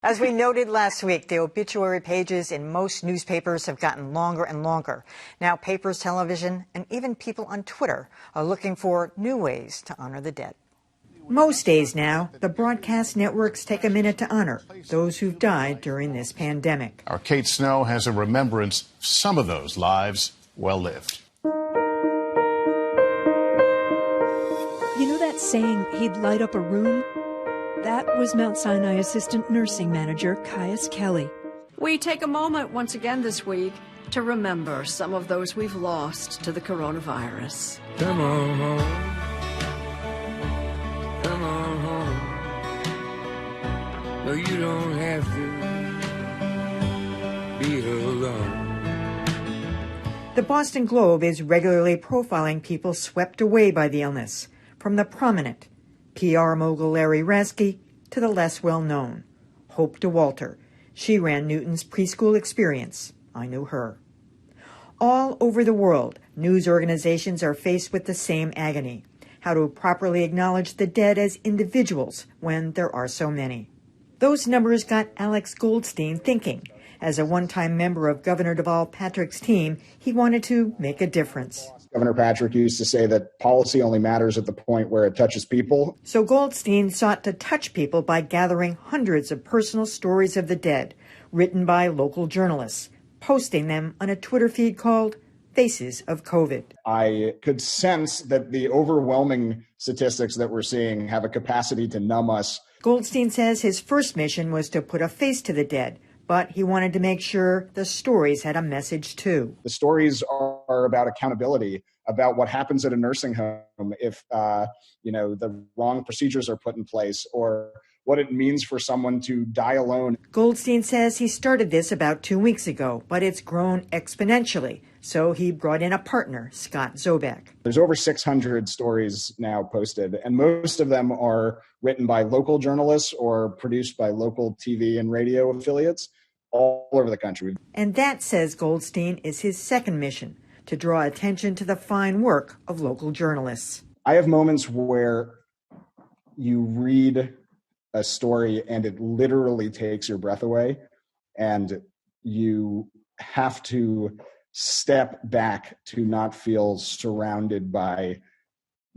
As we noted last week, the obituary pages in most newspapers have gotten longer and longer. Now papers, television, and even people on Twitter are looking for new ways to honor the dead. Most days now, the broadcast networks take a minute to honor those who've died during this pandemic. Our Kate Snow has a remembrance of some of those lives well lived. You know that saying, he'd light up a room? That was Mount Sinai Assistant Nursing Manager Caius Kelly. We take a moment once again this week to remember some of those we've lost to the coronavirus. Come on home. Come on home. No, you don't have to be alone. The Boston Globe is regularly profiling people swept away by the illness, from the prominent PR mogul Larry Raske to the less well-known Hope DeWalter. She ran Newton's preschool experience. I knew her. All over the world, news organizations are faced with the same agony: how to properly acknowledge the dead as individuals when there are so many. Those numbers got Alex Goldstein thinking. As a one-time member of Governor Deval Patrick's team, he wanted to make a difference. Governor Patrick used to say that policy only matters at the point where it touches people. So Goldstein sought to touch people by gathering hundreds of personal stories of the dead, written by local journalists, posting them on a Twitter feed called Faces of COVID. I could sense that the overwhelming statistics that we're seeing have a capacity to numb us. Goldstein says his first mission was to put a face to the dead, but he wanted to make sure the stories had a message too. The stories are about accountability, about what happens at a nursing home if the wrong procedures are put in place, or what it means for someone to die alone. Goldstein says he started this about 2 weeks ago, but it's grown exponentially. So he brought in a partner, Scott Zobek. There's over 600 stories now posted, and most of them are written by local journalists or produced by local TV and radio affiliates all over the country. And that, says Goldstein, is his second mission, to draw attention to the fine work of local journalists. I have moments where you read a story and it literally takes your breath away, and you have to step back to not feel surrounded by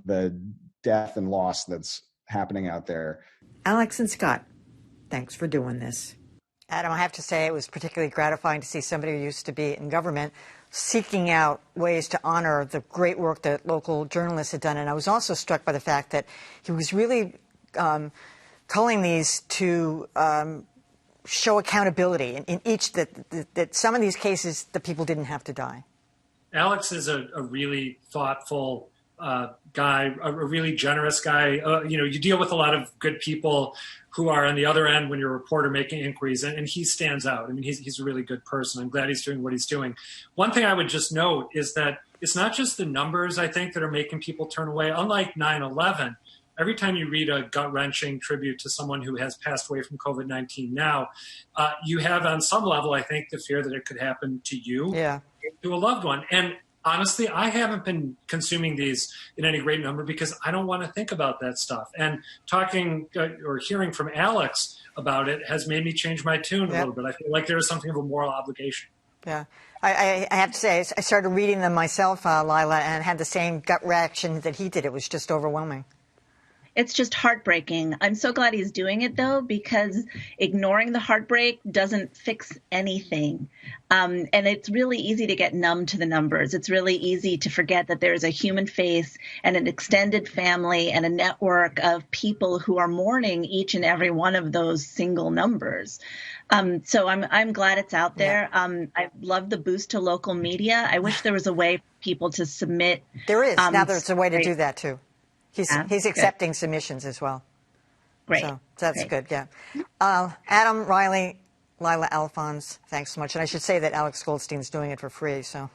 the death and loss that's happening out there. Alex and Scott, thanks for doing this. Adam, I have to say it was particularly gratifying to see somebody who used to be in government seeking out ways to honor the great work that local journalists had done. And I was also struck by the fact that he was really culling these to show accountability in each, that some of these cases the people didn't have to die. Alex is a really thoughtful guy, a really generous guy. You deal with a lot of good people who are on the other end when you're a reporter making inquiries, and he stands out. I mean, he's a really good person. I'm glad he's doing what he's doing. One thing I would just note is that it's not just the numbers, I think, that are making people turn away. Unlike 9/11, every time you read a gut-wrenching tribute to someone who has passed away from COVID-19 now, you have on some level, I think, the fear that it could happen to you, to a loved one. And honestly, I haven't been consuming these in any great number because I don't want to think about that stuff. And talking or hearing from Alex about it has made me change my tune a little bit. I feel like there is something of a moral obligation. Yeah. I have to say, I started reading them myself, Lila, and had the same gut reaction that he did. It was just overwhelming. It's just heartbreaking. I'm so glad he's doing it, though, because ignoring the heartbreak doesn't fix anything. And it's really easy to get numb to the numbers. It's really easy to forget that there's a human face and an extended family and a network of people who are mourning each and every one of those single numbers. So I'm glad it's out there. I love the boost to local media. I wish there was a way for people to submit. There is. Now there's a way to do that, too. He's accepting submissions as well. Great. So that's good, yeah. Adam, Riley, Lila Alphonse, thanks so much. And I should say that Alex Goldstein's doing it for free, so.